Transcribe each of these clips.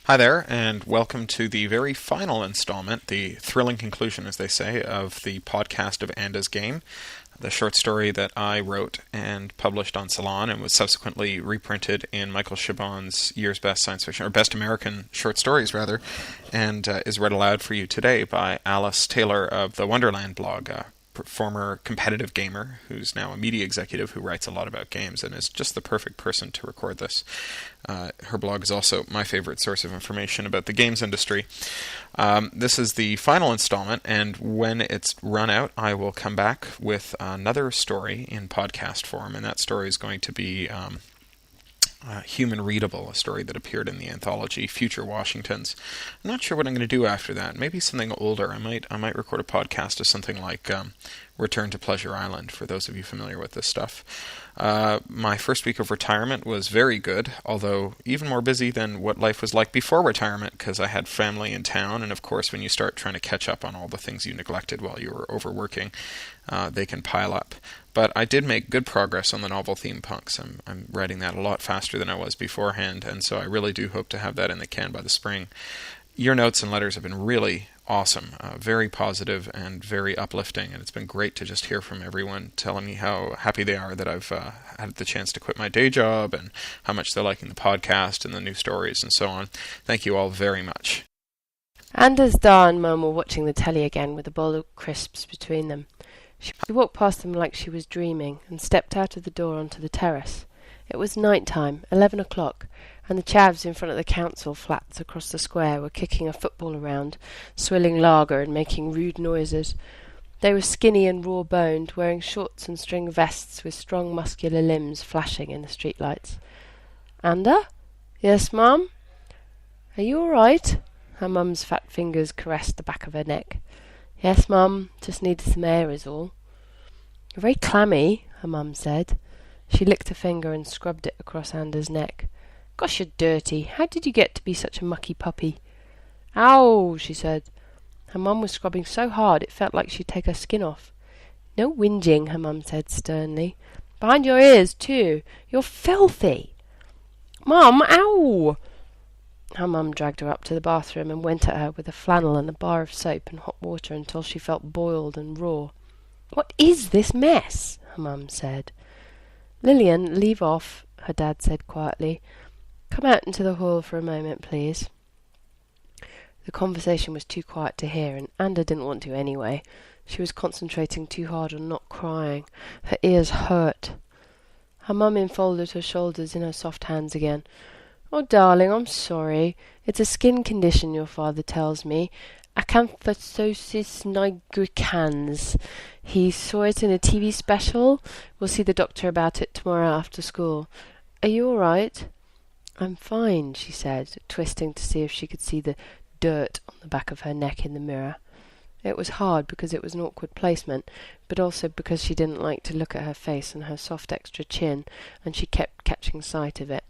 Hi there, and welcome to the very final installment, the thrilling conclusion, as they say, of the podcast of Anda's Game, the short story that I wrote and published on Salon and was subsequently reprinted in Michael Chabon's Year's Best Science Fiction, or Best American Short Stories, rather, and is read aloud for you today by Alice Taylor of the Wonderland blog, former competitive gamer who's now a media executive who writes a lot about games and is just the perfect person to record this. Her blog is also my favorite source of information about the games industry. This is the final installment, and when it's run out, I will come back with another story in podcast form, and that story is going to be Human Readable, a story that appeared in the anthology Future Washingtons. I'm not sure what I'm going to do after that. Maybe something older. I might record a podcast of something like Return to Pleasure Island, for those of you familiar with this stuff. My first week of retirement was very good, although even more busy than what life was like before retirement, because I had family in town, and of course when you start trying to catch up on all the things you neglected while you were overworking, they can pile up. But I did make good progress on the novel Theme Punks. I'm writing that a lot faster than I was beforehand, and so I really do hope to have that in the can by the spring. Your notes and letters have been really awesome, very positive and very uplifting, and it's been great to just hear from everyone telling me how happy they are that I've had the chance to quit my day job and how much they're liking the podcast and the new stories and so on. Thank you all very much. Anders, Da and Mum were watching the telly again with a bowl of crisps between them. She walked past them like she was dreaming and stepped out of the door onto the terrace. It was night time, 11 o'clock, and the chavs in front of the council flats across the square were kicking a football around, swilling lager and making rude noises. They were skinny and raw-boned, wearing shorts and string vests with strong muscular limbs flashing in the streetlights. "Anda?" "Yes, Mum?" "Are you all right?" Her mum's fat fingers caressed the back of her neck. "Yes, Mum, just needed some air is all." "You're very clammy," her mum said. She licked a finger and scrubbed it across Anda's neck. "Gosh, you're dirty. How did you get to be such a mucky puppy?" "Ow," she said. Her mum was scrubbing so hard it felt like she'd take her skin off. "No whinging," her mum said sternly. "Behind your ears, too. You're filthy." "Mum, ow!" Her mum dragged her up to the bathroom and went at her with a flannel and a bar of soap and hot water until she felt boiled and raw. "What is this mess?" her mum said. "Lillian, leave off," her dad said quietly. "Come out into the hall for a moment, please." The conversation was too quiet to hear, and Anda didn't want to anyway. She was concentrating too hard on not crying. Her ears hurt. Her mum enfolded her shoulders in her soft hands again. "Oh, darling, I'm sorry. It's a skin condition, your father tells me. Acanthosis nigricans. He saw it in a TV special. We'll see the doctor about it tomorrow after school. Are you all right?" "I'm fine," she said, twisting to see if she could see the dirt on the back of her neck in the mirror. It was hard because it was an awkward placement, but also because she didn't like to look at her face and her soft extra chin, and she kept catching sight of it.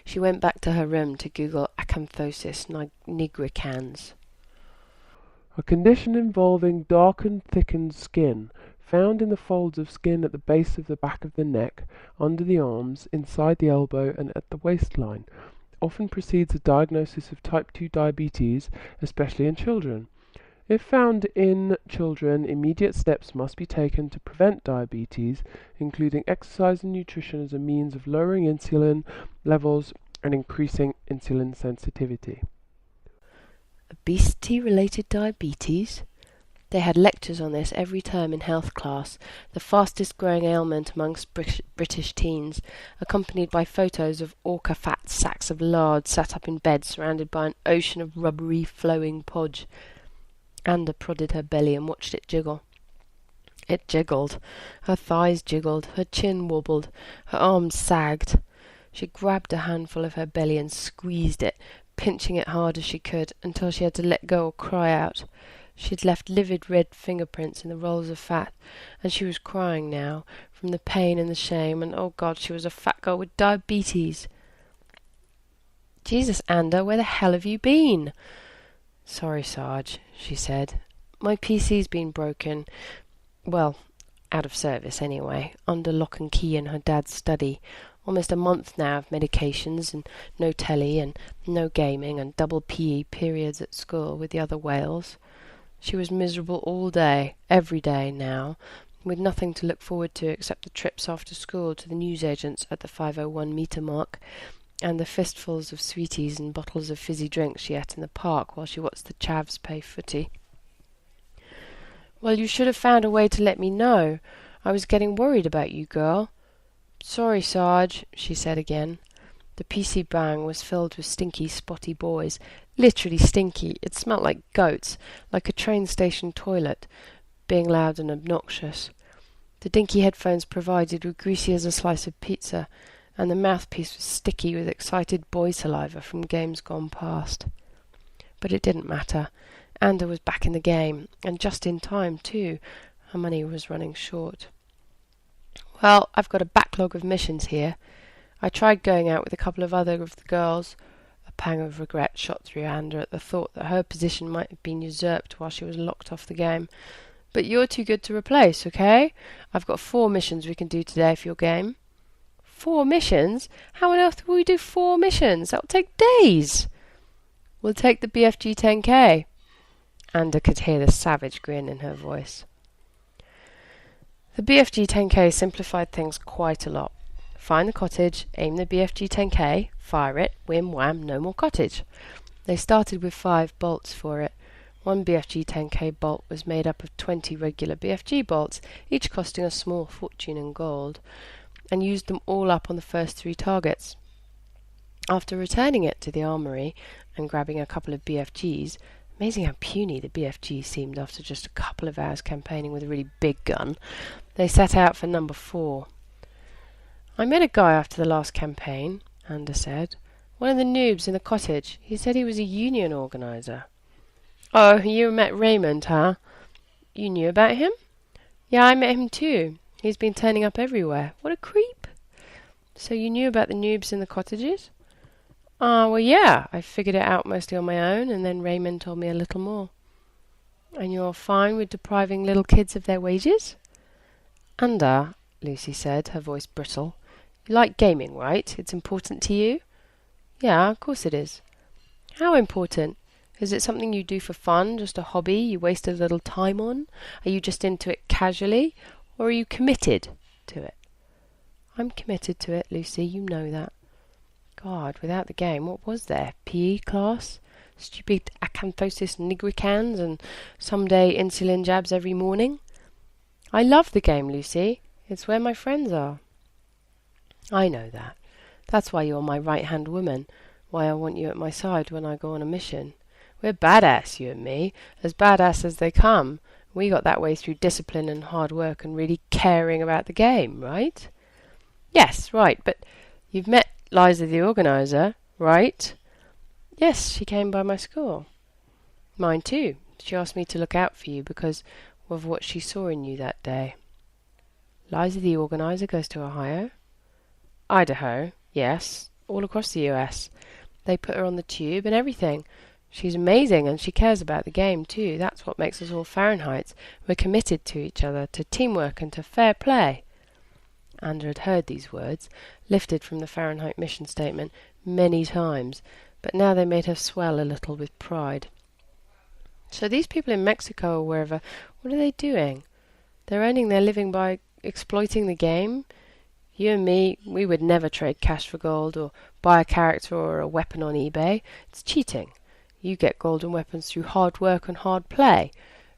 She went back to her room to Google acanthosis nigricans. A condition involving darkened, thickened skin, found in the folds of skin at the base of the back of the neck, under the arms, inside the elbow, and at the waistline. Often precedes a diagnosis of type 2 diabetes, especially in children. If found in children, immediate steps must be taken to prevent diabetes, including exercise and nutrition as a means of lowering insulin levels and increasing insulin sensitivity. Obesity-related diabetes? They had lectures on this every term in health class, the fastest-growing ailment amongst British teens, accompanied by photos of orca-fat sacks of lard sat up in bed surrounded by an ocean of rubbery, flowing podge. Anda prodded her belly and watched it jiggle. It jiggled. Her thighs jiggled, her chin wobbled, her arms sagged. She grabbed a handful of her belly and squeezed it, pinching it hard as she could, until she had to let go or cry out. She had left livid red fingerprints in the rolls of fat, and she was crying now, from the pain and the shame, and oh God, she was a fat girl with diabetes. "Jesus, Anda, where the hell have you been?" "Sorry, Sarge," she said. "My PC's been broken. Well, out of service anyway, under lock and key in her dad's study. Almost a month now of medications and no telly and no gaming and double PE periods at school with the other whales. She was miserable all day, every day now, with nothing to look forward to except the trips after school to the newsagents at the 5:01 meter mark, and the fistfuls of sweeties and bottles of fizzy drinks she ate in the park while she watched the chavs play footy. "Well, you should have found a way to let me know. I was getting worried about you, girl." "Sorry, Sarge," she said again. The PC bang was filled with stinky, spotty boys. Literally stinky. It smelt like goats, like a train station toilet, being loud and obnoxious. The dinky headphones provided were greasy as a slice of pizza, and the mouthpiece was sticky with excited boy saliva from games gone past. But it didn't matter. Anda was back in the game, and just in time, too. Her money was running short. "Well, I've got a backlog of missions here. I tried going out with a couple of other of the girls." A pang of regret shot through Anda at the thought that her position might have been usurped while she was locked off the game. "But you're too good to replace, okay? I've got 4 missions we can do today if you're game." 4 missions? How on earth will we do 4 missions? That will take days. "We'll take the BFG 10K. Anda could hear the savage grin in her voice. The BFG 10K simplified things quite a lot. Find the cottage, aim the BFG 10K, fire it, whim wham, no more cottage. They started with 5 bolts for it. One BFG 10K bolt was made up of 20 regular BFG bolts, each costing a small fortune in gold, and used them all up on the first 3 targets. After returning it to the armory and grabbing a couple of BFGs, amazing how puny the BFG seemed after just a couple of hours campaigning with a really big gun, they set out for number 4. "I met a guy after the last campaign," Anda said. "One of the noobs in the cottage. He said he was a union organizer." "Oh, you met Raymond, huh? You knew about him?" "Yeah, I met him too. He's been turning up everywhere. What a creep." "So you knew about the noobs in the cottages?" Well, yeah. I figured it out mostly on my own, and then Raymond told me a little more." "And you're fine with depriving little kids of their wages?" "Anda," Lucy said, her voice brittle. "You like gaming, right? It's important to you?" "Yeah, of course it is." "How important? Is it something you do for fun, just a hobby you waste a little time on? Are you just into it casually, or are you committed to it?" "I'm committed to it, Lucy, you know that." God, without the game, what was there? PE class? Stupid acanthosis nigricans and someday insulin jabs every morning? "I love the game, Lucy. It's where my friends are." "I know that. That's why you're my right-hand woman, why I want you at my side when I go on a mission. We're badass, you and me, as badass as they come. We got that way through discipline and hard work and really caring about the game, right?" "Yes, right, but you've met Liza the organizer, right?" "Yes, she came by my school." "Mine too. She asked me to look out for you because of what she saw in you that day." "Liza the organizer goes to Ohio?" "Idaho, yes, all across the US. They put her on the tube and everything. She's amazing, and she cares about the game too. That's what makes us all Fahrenheits. We're committed to each other, to teamwork and to fair play." Anda had heard these words, lifted from the Fahrenheit mission statement, many times, but now they made her swell a little with pride. "So these people in Mexico or wherever, what are they doing? They're earning their living by exploiting the game? You and me, we would never trade cash for gold or buy a character or a weapon on eBay. It's cheating. You get gold and weapons through hard work and hard play.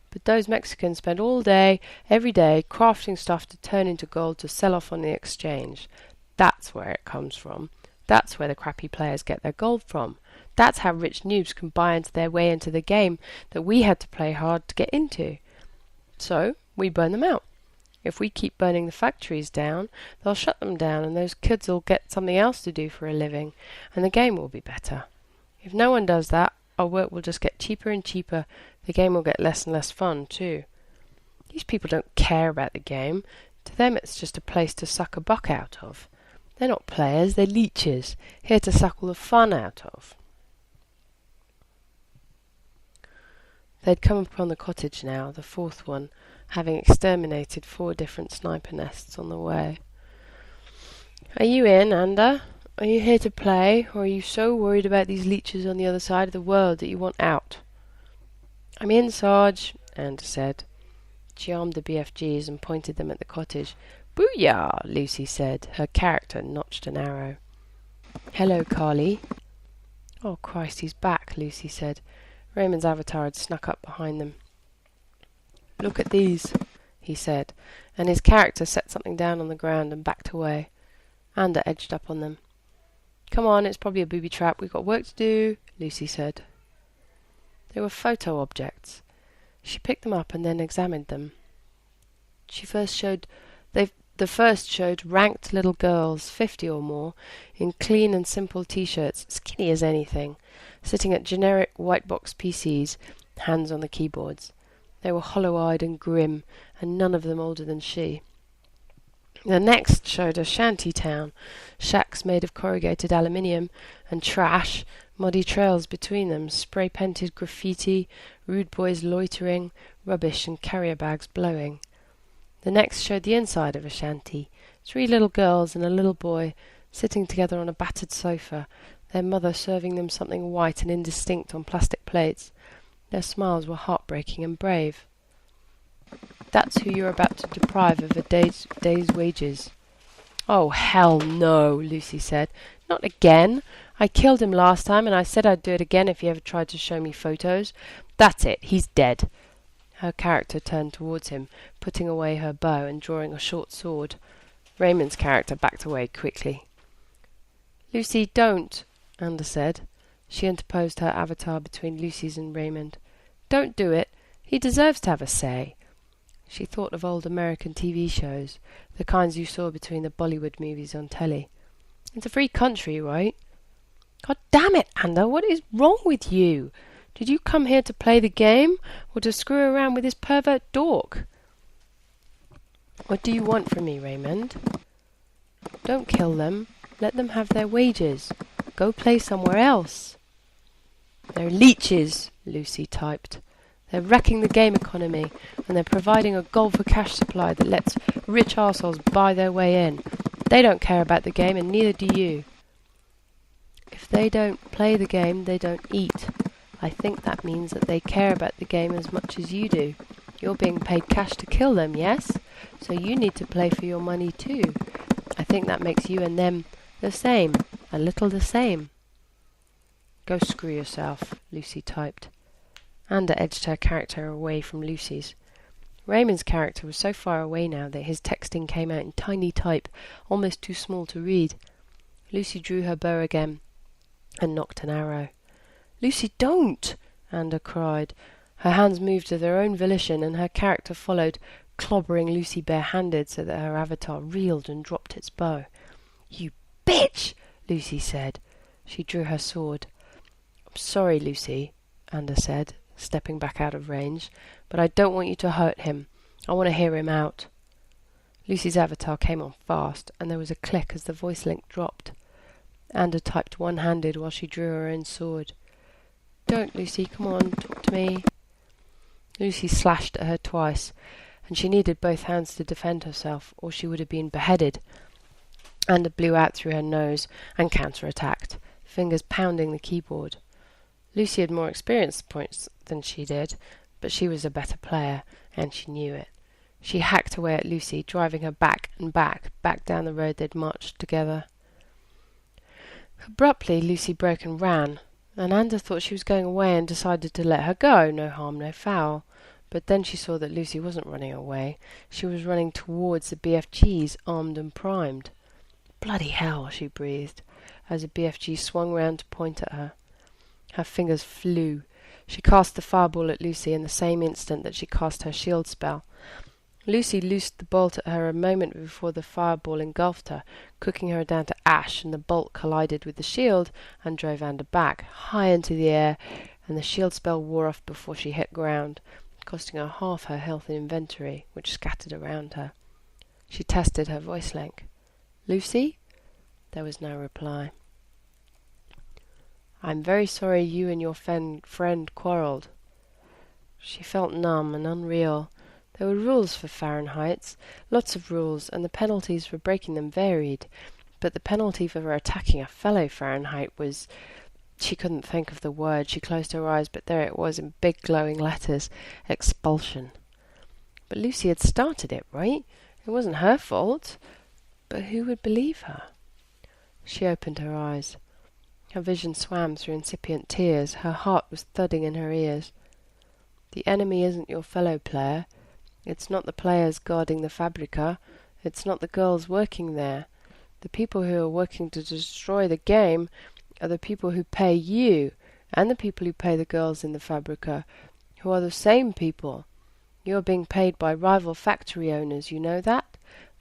But those Mexicans spend all day, every day, crafting stuff to turn into gold to sell off on the exchange. That's where it comes from. That's where the crappy players get their gold from. That's how rich noobs can buy into their way into the game that we had to play hard to get into. So, we burn them out. If we keep burning the factories down, they'll shut them down and those kids will get something else to do for a living, and the game will be better. If no one does that, our work will just get cheaper and cheaper. The game will get less and less fun, too. These people don't care about the game. To them it's just a place to suck a buck out of. They're not players, they're leeches, here to suck all the fun out of." They'd come upon the cottage now, the 4th one, having exterminated 4 different sniper nests on the way. Are you in, Anda? Are you here to play, or are you so worried about these leeches on the other side of the world that you want out? I'm in, Sarge, Anda said. She armed the BFGs and pointed them at the cottage. Booyah, Lucy said. Her character notched an arrow. Hello, Carly. Oh, Christ, he's back, Lucy said. Raymond's avatar had snuck up behind them. Look at these, he said, and his character set something down on the ground and backed away. Anda edged up on them. Come on, it's probably a booby trap. We've got work to do, Lucy said. They were photo objects. She picked them up and then examined them. The first showed ranked little girls, 50 or more, in clean and simple T-shirts, skinny as anything, sitting at generic white box PCs, hands on the keyboards. They were hollow-eyed and grim, and none of them older than she. The next showed a shanty town, shacks made of corrugated aluminium, and trash, muddy trails between them, spray-painted graffiti, rude boys loitering, rubbish and carrier bags blowing. The next showed the inside of a shanty, 3 little girls and a little boy, sitting together on a battered sofa, their mother serving them something white and indistinct on plastic plates. Their smiles were heartbreaking and brave. That's who you're about to deprive of a day's wages. Oh, hell no, Lucy said. Not again. I killed him last time, and I said I'd do it again if he ever tried to show me photos. That's it. He's dead. Her character turned towards him, putting away her bow and drawing a short sword. Raymond's character backed away quickly. Lucy, don't, Anda said. She interposed her avatar between Lucy's and Raymond. Don't do it. He deserves to have a say. She thought of old American TV shows, the kinds you saw between the Bollywood movies on telly. It's a free country, right? God damn it, Anda, what is wrong with you? Did you come here to play the game, or to screw around with this pervert dork? What do you want from me, Raymond? Don't kill them. Let them have their wages. Go play somewhere else. They're leeches, Lucy typed. They're wrecking the game economy, and they're providing a goal for cash supply that lets rich arseholes buy their way in. They don't care about the game, and neither do you. If they don't play the game, they don't eat. I think that means that they care about the game as much as you do. You're being paid cash to kill them, yes? So you need to play for your money too. I think that makes you and them the same, a little the same. Go screw yourself, Lucy typed. Anda edged her character away from Lucy's. Raymond's character was so far away now that his texting came out in tiny type, almost too small to read. Lucy drew her bow again and knocked an arrow. Lucy, don't! Anda cried. Her hands moved of their own volition, and her character followed, clobbering Lucy bare-handed so that her avatar reeled and dropped its bow. You bitch! Lucy said. She drew her sword. I'm sorry, Lucy, Anda said, stepping back out of range, but I don't want you to hurt him. I want to hear him out. Lucy's avatar came on fast, and there was a click as the voice link dropped. Anda typed one-handed while she drew her own sword. Don't, Lucy, come on, talk to me. Lucy slashed at her twice, and she needed both hands to defend herself, or she would have been beheaded. Anda blew out through her nose and counter-attacked, fingers pounding the keyboard. Lucy had more experience points than she did, but she was a better player, and she knew it. She hacked away at Lucy, driving her back down the road they'd marched together. Abruptly, Lucy broke and ran, and Anda thought she was going away and decided to let her go, no harm, no foul. But then she saw that Lucy wasn't running away. She was running towards the BFGs, armed and primed. Bloody hell, she breathed, as a BFG swung round to point at her. Her fingers flew. She cast the fireball at Lucy in the same instant that she cast her shield spell. Lucy loosed the bolt at her a moment before the fireball engulfed her, cooking her down to ash, and the bolt collided with the shield and drove Anda back, high into the air, and the shield spell wore off before she hit ground, costing her half her health and inventory, which scattered around her. She tested her voice link. Lucy? There was no reply. I'm very sorry you and your friend quarrelled. She felt numb and unreal. There were rules for Fahrenheits, lots of rules, and the penalties for breaking them varied. But the penalty for her attacking a fellow Fahrenheit was... She couldn't think of the word. She closed her eyes, but there it was in big glowing letters. Expulsion. But Lucy had started it, right? It wasn't her fault. But who would believe her? She opened her eyes. Her vision swam through incipient tears. Her heart was thudding in her ears. The enemy isn't your fellow player. It's not the players guarding the Fabrica. It's not the girls working there. The people who are working to destroy the game are the people who pay you, and the people who pay the girls in the Fabrica, who are the same people. You are being paid by rival factory owners, you know that?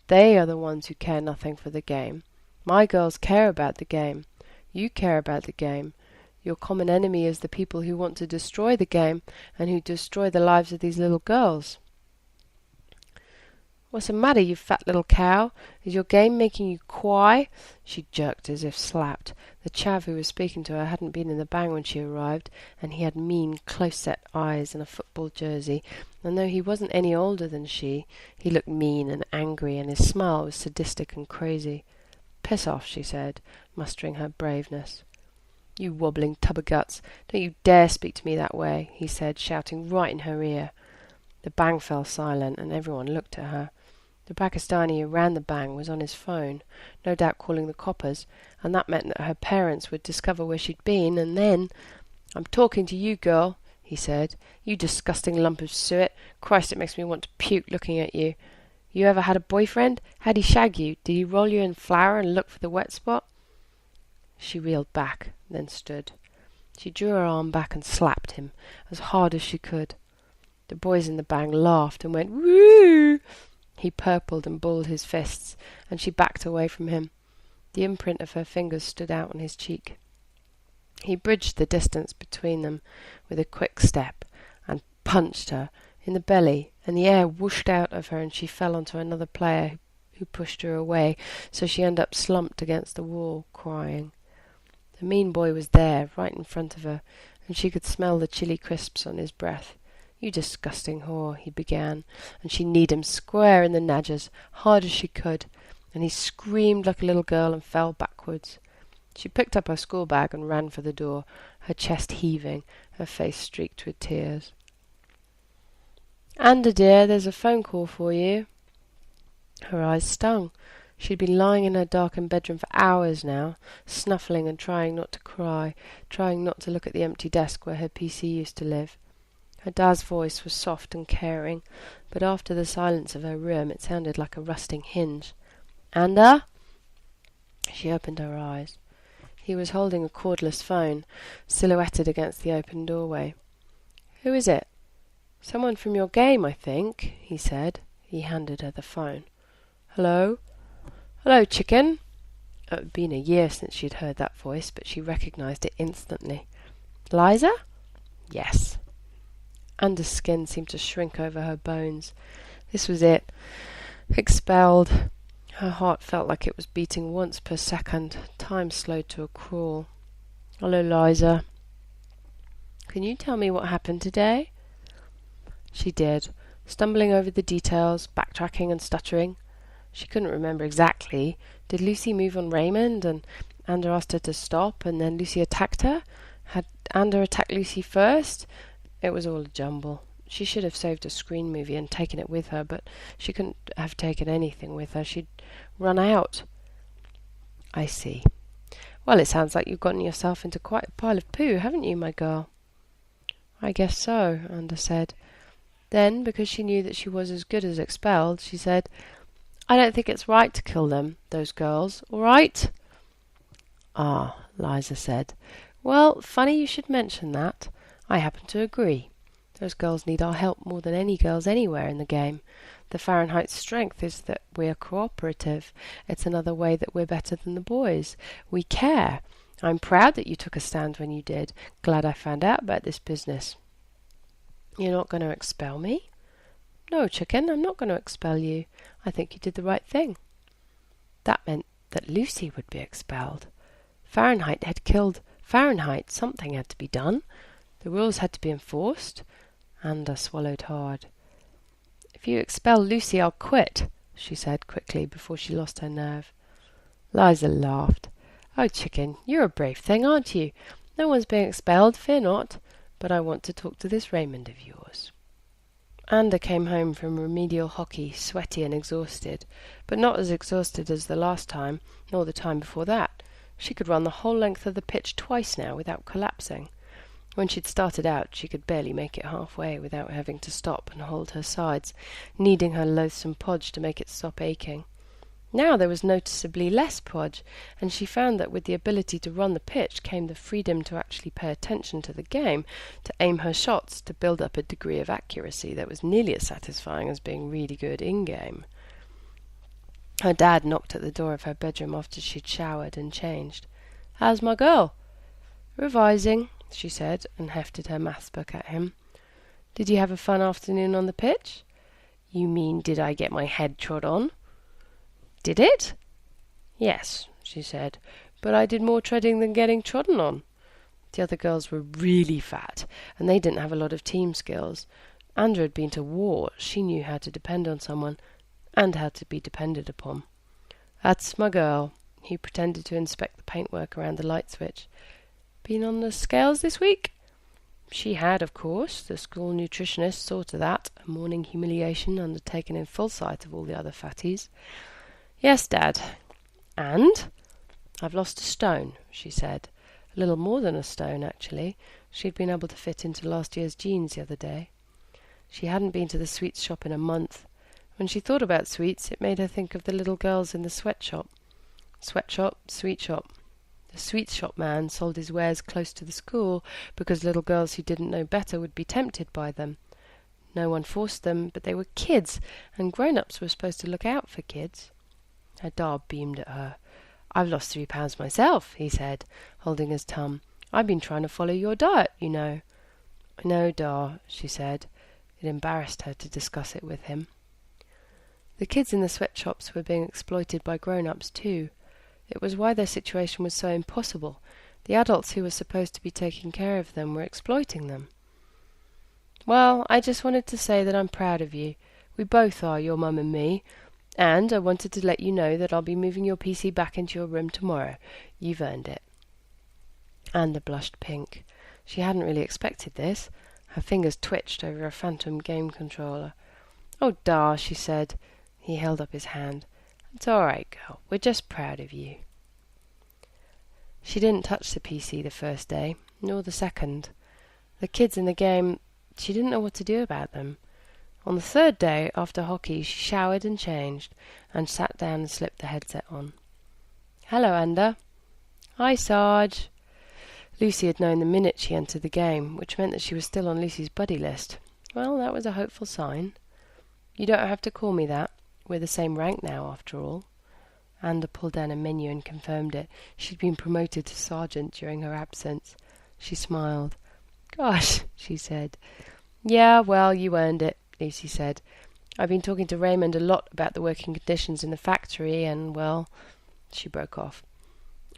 They are the ones who care nothing for the game. My girls care about the game. You care about the game. Your common enemy is the people who want to destroy the game and who destroy the lives of these little girls. What's the matter, you fat little cow? Is your game making you cry? She jerked as if slapped. The chav who was speaking to her hadn't been in the bang when she arrived, and he had mean, close-set eyes and a football jersey, and though he wasn't any older than she, he looked mean and angry, and his smile was sadistic and crazy. Piss off, she said, mustering her braveness. You wobbling tub of guts, don't you dare speak to me that way, he said, shouting right in her ear. The bang fell silent, and everyone looked at her. The Pakistani who ran the bang was on his phone, no doubt calling the coppers, and that meant that her parents would discover where she'd been, and then... I'm talking to you, girl, he said. You disgusting lump of suet. Christ, it makes me want to puke looking at you. You ever had a boyfriend? How'd he shag you? Did he roll you in flour and look for the wet spot? She reeled back, then stood. She drew her arm back and slapped him, as hard as she could. The boys in the bang laughed and went, woo! He purpled and balled his fists, and she backed away from him. The imprint of her fingers stood out on his cheek. He bridged the distance between them with a quick step, and punched her in the belly, and the air whooshed out of her, and she fell onto another player who pushed her away, so she ended up slumped against the wall, crying. The mean boy was there, right in front of her, and she could smell the chilli crisps on his breath. You disgusting whore, he began, and she kneed him square in the nadgers, hard as she could, and he screamed like a little girl and fell backwards. She picked up her school bag and ran for the door, her chest heaving, her face streaked with tears. Anda, dear, there's a phone call for you. Her eyes stung. She'd been lying in her darkened bedroom for hours now, snuffling and trying not to cry, trying not to look at the empty desk where her PC used to live. Her dad's voice was soft and caring, but after the silence of her room it sounded like a rusting hinge. Anda? She opened her eyes. He was holding a cordless phone, silhouetted against the open doorway. Who is it? Someone from your game, I think, he said. He handed her the phone. Hello? Hello, chicken. It had been a year since she had heard that voice, but she recognized it instantly. Liza? Yes. Anda's skin seemed to shrink over her bones. This was it. Expelled. Her heart felt like it was beating once per second. Time slowed to a crawl. Hello, Liza. Can you tell me what happened today? She did, stumbling over the details, backtracking and stuttering. She couldn't remember exactly. Did Lucy move on Raymond, and Anda asked her to stop, and then Lucy attacked her? Had Anda attacked Lucy first? It was all a jumble. She should have saved a screen movie and taken it with her, but she couldn't have taken anything with her. She'd run out. I see. Well, it sounds like you've gotten yourself into quite a pile of poo, haven't you, my girl? I guess so, Anda said. Then, because she knew that she was as good as expelled, she said, I don't think it's right to kill them, those girls, all right? Ah, Liza said. Well, funny you should mention that. I happen to agree. Those girls need our help more than any girls anywhere in the game. The Fahrenheit's strength is that we're cooperative. It's another way that we're better than the boys. We care. I'm proud that you took a stand when you did. Glad I found out about this business. You're not going to expel me? No, chicken, I'm not going to expel you. I think you did the right thing. That meant that Lucy would be expelled. Fahrenheit had killed Fahrenheit. Something had to be done. The rules had to be enforced. Anda swallowed hard. If you expel Lucy, I'll quit, she said quickly before she lost her nerve. Liza laughed. "Oh, chicken, you're a brave thing, aren't you? No one's being expelled, fear not. But I want to talk to this Raymond of yours." Anda came home from remedial hockey, sweaty and exhausted, but not as exhausted as the last time, nor the time before that. She could run the whole length of the pitch twice now without collapsing. When she'd started out, she could barely make it halfway without having to stop and hold her sides, needing her loathsome podge to make it stop aching. Now there was noticeably less podge, and she found that with the ability to run the pitch came the freedom to actually pay attention to the game, to aim her shots, to build up a degree of accuracy that was nearly as satisfying as being really good in-game. Her dad knocked at the door of her bedroom after she'd showered and changed. "How's my girl?" "Revising," she said, and hefted her maths book at him. "Did you have a fun afternoon on the pitch?" "You mean, did I get my head trod on?" "Did it?" "Yes," she said, "but I did more treading than getting trodden on." The other girls were really fat, and they didn't have a lot of team skills. Andra had been to war. She knew how to depend on someone, and how to be depended upon. "That's my girl." He pretended to inspect the paintwork around the light switch. "Been on the scales this week?" She had, of course. The school nutritionist saw to that, a morning humiliation undertaken in full sight of all the other fatties. "Yes, Dad." "And?" "I've lost a stone," she said. A little more than a stone, actually. She'd been able to fit into last year's jeans the other day. She hadn't been to the sweets shop in a month. When she thought about sweets, it made her think of the little girls in the sweatshop. Sweatshop, sweet shop. The sweet shop man sold his wares close to the school because little girls who didn't know better would be tempted by them. No one forced them, but they were kids, and grown-ups were supposed to look out for kids. Her dad beamed at her. "I've lost 3 pounds myself," he said, holding his tongue. "I've been trying to follow your diet, you know." "I know, Da," she said. It embarrassed her to discuss it with him. The kids in the sweatshops were being exploited by grown-ups too. It was why their situation was so impossible. The adults who were supposed to be taking care of them were exploiting them. "Well, I just wanted to say that I'm proud of you. We both are, your mum and me. And I wanted to let you know that I'll be moving your PC back into your room tomorrow. You've earned it." Anda blushed pink. She hadn't really expected this. Her fingers twitched over a phantom game controller. "Oh, Da," she said. He held up his hand. "It's all right, girl. We're just proud of you." She didn't touch the PC the first day, nor the second. The kids in the game, she didn't know what to do about them. On the third day, after hockey, she showered and changed, and sat down and slipped the headset on. "Hello, Anda." "Hi, Sarge." Lucy had known the minute she entered the game, which meant that she was still on Lucy's buddy list. Well, that was a hopeful sign. "You don't have to call me that. We're the same rank now, after all." Anda pulled down a menu and confirmed it. She'd been promoted to sergeant during her absence. She smiled. "Gosh," she said. "Yeah, well, you earned it," Lucy said. "I've been talking to Raymond a lot about the working conditions in the factory, and, well..." She broke off.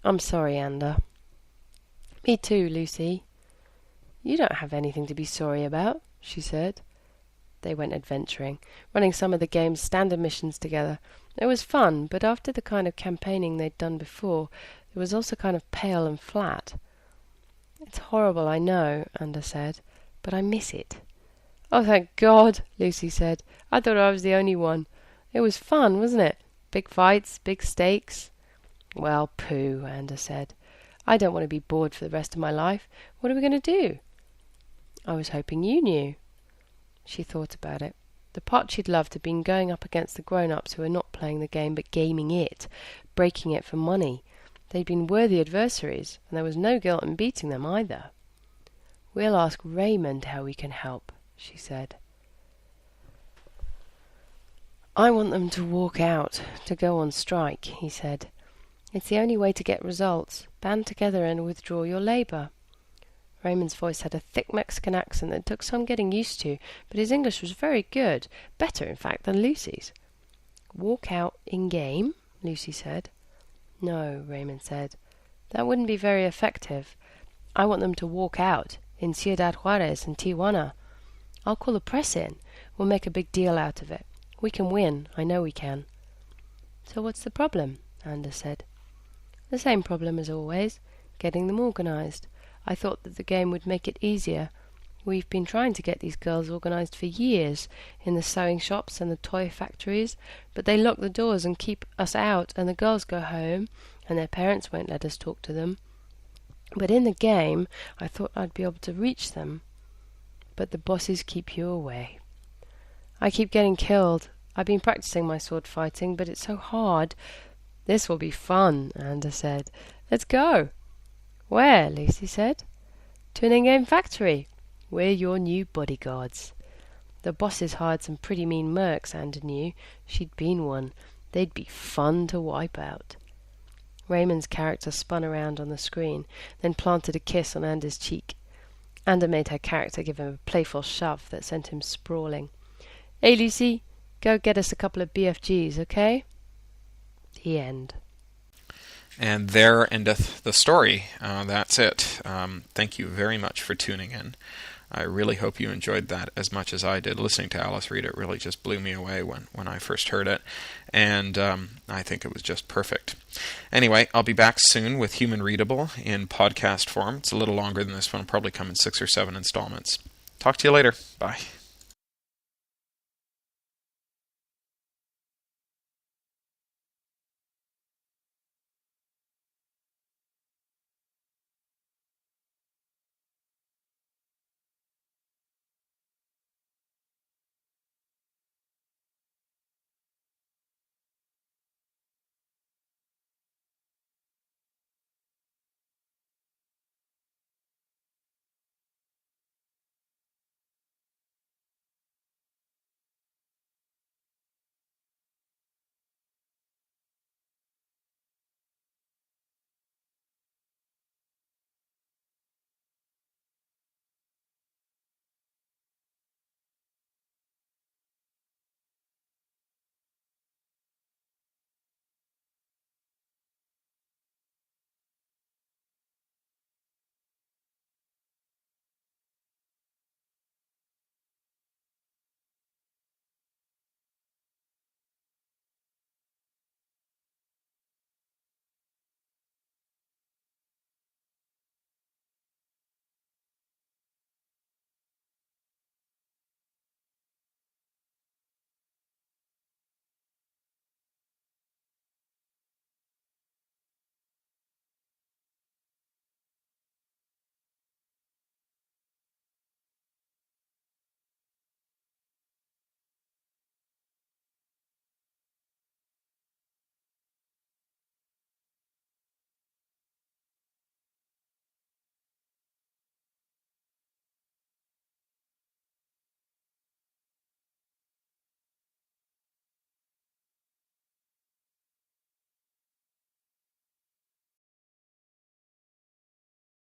"I'm sorry, Anda." "Me too, Lucy." "You don't have anything to be sorry about," she said. They went adventuring, running some of the game's standard missions together. It was fun, but after the kind of campaigning they'd done before, it was also kind of pale and flat. "It's horrible, I know," Anda said, "but I miss it." "Oh, thank God," Lucy said. "I thought I was the only one. It was fun, wasn't it? Big fights, big stakes." "Well, pooh," Anda said. "I don't want to be bored for the rest of my life. What are we going to do?" "I was hoping you knew." She thought about it. The part she'd loved had been going up against the grown-ups who were not playing the game but gaming it, breaking it for money. They'd been worthy adversaries, and there was no guilt in beating them either. "We'll ask Raymond how we can help," she said. "I want them to walk out, to go on strike," he said. "It's the only way to get results. Band together and withdraw your labour." Raymond's voice had a thick Mexican accent that took some getting used to, but his English was very good, better, in fact, than Lucy's. "Walk out in-game?" Lucy said. "No," Raymond said. "That wouldn't be very effective. I want them to walk out in Ciudad Juarez and Tijuana. I'll call the press in. We'll make a big deal out of it. We can win. I know we can." "So what's the problem?" Anda said. The same problem as always, getting them organised. I thought that the game would make it easier. We've been trying to get these girls organised for years, in the sewing shops and the toy factories, but they lock the doors and keep us out, and the girls go home, and their parents won't let us talk to them. But in the game, I thought I'd be able to reach them. But the bosses keep you away. I keep getting killed. I've been practicing my sword fighting, but it's so hard. This will be fun, Anders said. Let's go. Where? Lucy said. To an in-game factory. We're your new bodyguards. The bosses hired some pretty mean mercs, Anders knew. She'd been one. They'd be fun to wipe out. Raymond's character spun around on the screen, then planted a kiss on Anders' cheek. Anders made her character give him a playful shove that sent him sprawling. Hey, Lucy, go get us a couple of BFGs, okay? The end. And there endeth the story. That's it. Thank you very much for tuning in. I really hope you enjoyed that as much as I did. Listening to Alice read it really just blew me away when I first heard it, and I think it was just perfect. Anyway, I'll be back soon with Human Readable in podcast form. It's a little longer than this one. It'll probably come in 6 or 7 installments. Talk to you later. Bye.